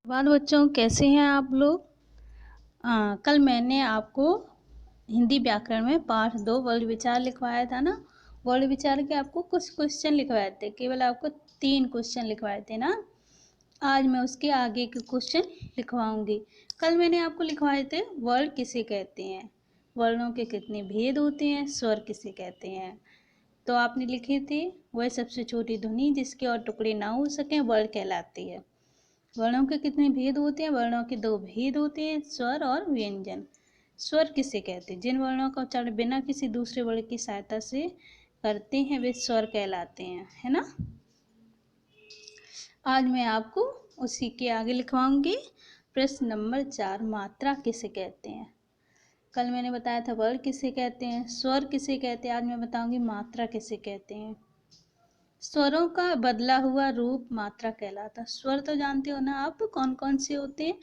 बाद बच्चों, कैसे हैं आप लोग? कल मैंने आपको हिंदी व्याकरण में पाठ 2 वर्ड विचार लिखवाया था ना। वर्ड विचार के आपको कुछ क्वेश्चन लिखवाए थे, केवल आपको 3 क्वेश्चन लिखवाए थे ना। आज मैं उसके आगे के क्वेश्चन लिखवाऊंगी। कल मैंने आपको लिखवाए थे वर्ड किसे कहते हैं, वर्णों के कितने भेद होते हैं, स्वर किसे कहते हैं। तो आपने लिखे थे वह सबसे छोटी ध्वनि जिसके और टुकड़े ना हो सकें वर्ण कहलाती है। वर्णों के कितने भेद होते हैं? वर्णों के 2 भेद होते हैं, स्वर और व्यंजन। स्वर किसे कहते हैं? जिन वर्णों का उच्चारण बिना किसी दूसरे वर्ण की सहायता से करते हैं वे स्वर कहलाते हैं, है ना। आज मैं आपको उसी के आगे लिखवाऊंगी। प्रश्न नंबर 4, मात्रा किसे कहते हैं? कल मैंने बताया था वर्ण किसे कहते हैं, स्वर किसे कहते हैं। आज मैं बताऊंगी मात्रा किसे कहते हैं। स्वरों का बदला हुआ रूप मात्रा कहलाता। स्वर तो जानते हो ना आप, कौन कौन से होते हैं?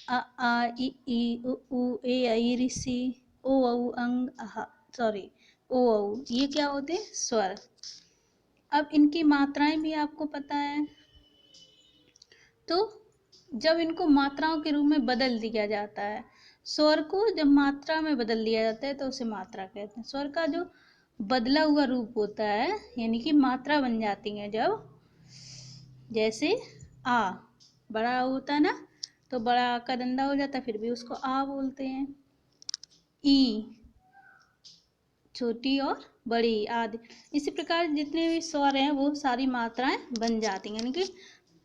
अ आ इ ई उ ऊ ए ऐ ऋ सी ओ औ अंग अहा, सॉरी ओ औ, ये क्या होते हैं? स्वर। अब इनकी मात्राएं भी आपको पता है। तो जब इनको मात्राओं के रूप में बदल दिया जाता है, स्वर को जब मात्रा में बदल दिया जाता है तो उसे मात्रा कहते हैं। स्वर का जो बदला हुआ रूप होता है, यानी कि मात्रा बन जाती है जब, जैसे आ बड़ा होता है ना, तो बड़ा आ का डंडा हो जाता है, फिर भी उसको आ बोलते हैं। ई छोटी और बड़ी आदि, इसी प्रकार जितने भी स्वर हैं वो सारी मात्राएं बन जाती हैं, यानी कि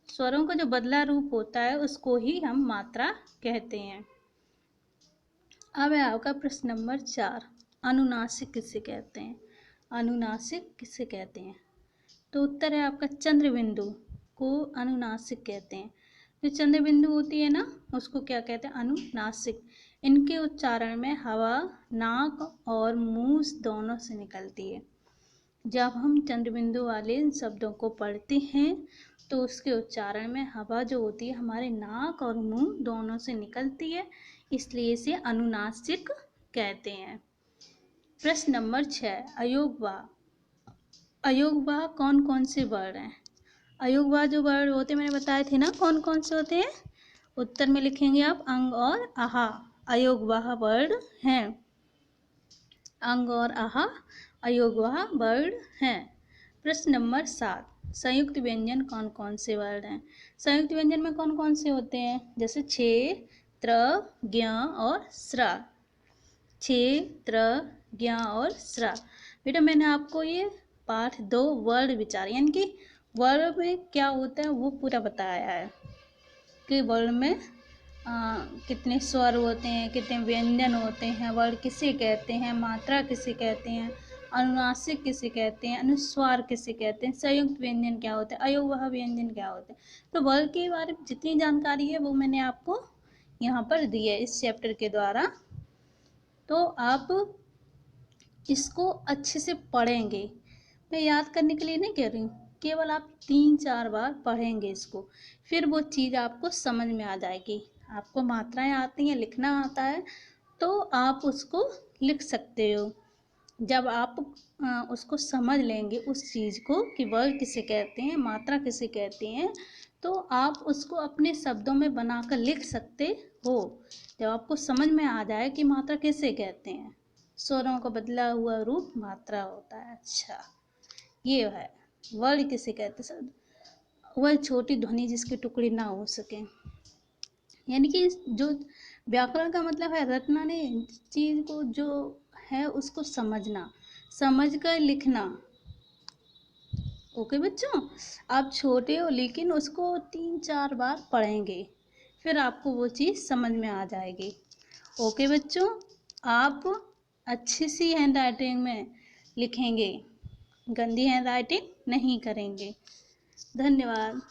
स्वरों का जो बदला रूप होता है उसको ही हम मात्रा कहते हैं। अब है आपका प्रश्न नंबर 4, अनुनासिक किसे कहते हैं? अनुनासिक किसे कहते हैं? तो उत्तर है आपका चंद्र बिंदु को अनुनासिक कहते हैं। जो चंद्र बिंदु होती है ना उसको क्या कहते हैं? अनुनासिक। इनके उच्चारण में हवा नाक और मुंह दोनों से निकलती है। जब हम चंद्र बिंदु वाले शब्दों को पढ़ते हैं तो उसके उच्चारण में हवा जो होती है हमारे नाक और मुंह दोनों से निकलती है, इसलिए इसे अनुनासिक कहते हैं। प्रश्न नंबर 6, अयोगवाह। अयोगवाह कौन कौन से वर्ण हैं? अयोगवाह जो वर्ण होते हैं मैंने बताए थे ना कौन कौन से होते हैं। उत्तर में लिखेंगे आप अंग और आहा, अयोगवाह वर्ण हैं। अंग और आहा अयोगवाह वर्ण हैं। प्रश्न नंबर 7, संयुक्त व्यंजन कौन कौन से वर्ण हैं? संयुक्त व्यंजन में कौन कौन से होते हैं? जैसे छे, त्र, ज्ञ और स्रा। छे, त्र, ज्ञ और स्रा। बेटा मैंने आपको ये पाठ 2 वर्ण विचार यानी कि वर्ण में क्या होता है वो पूरा बताया है कि वर्ण में कितने स्वर होते हैं, कितने व्यंजन होते हैं, वर्ण किसे कहते हैं, मात्रा किसे कहते हैं, अनुनासिक किसे कहते हैं, अनुस्वार किसे कहते हैं, संयुक्त व्यंजन क्या होता है, अयोगवाह व्यंजन क्या होते हैं। तो वर्ण के बारे में जितनी जानकारी है वो मैंने आपको यहाँ पर दी है इस चैप्टर के द्वारा। तो आप इसको अच्छे से पढ़ेंगे। मैं याद करने के लिए नहीं कह रही हूँ, केवल आप 3-4 बार पढ़ेंगे इसको, फिर वो चीज़ आपको समझ में आ जाएगी। आपको मात्राएं आती हैं, लिखना आता है तो आप उसको लिख सकते हो। जब आप उसको समझ लेंगे उस चीज़ को कि वर्ण किसे कहते हैं, मात्रा किसे कहते हैं, तो आप उसको अपने शब्दों में बनाकर लिख सकते हो। जब आपको समझ में आ जाए कि मात्रा किसे कहते हैं, स्वरों का बदला हुआ रूप मात्रा होता है। अच्छा, ये है वर्ण किसे कहते हैं, वह छोटी ध्वनि जिसके टुकड़े ना हो सके। यानी कि जो व्याकरण का मतलब है रटना नहीं, चीज को जो है उसको समझना, समझ कर लिखना। ओके बच्चों, आप छोटे हो लेकिन उसको 3-4 बार पढ़ेंगे, फिर आपको वो चीज़ समझ में आ जाएगी। ओके बच्चों, आप अच्छी सी हैंड राइटिंग में लिखेंगे, गंदी हैंड राइटिंग नहीं करेंगे। धन्यवाद।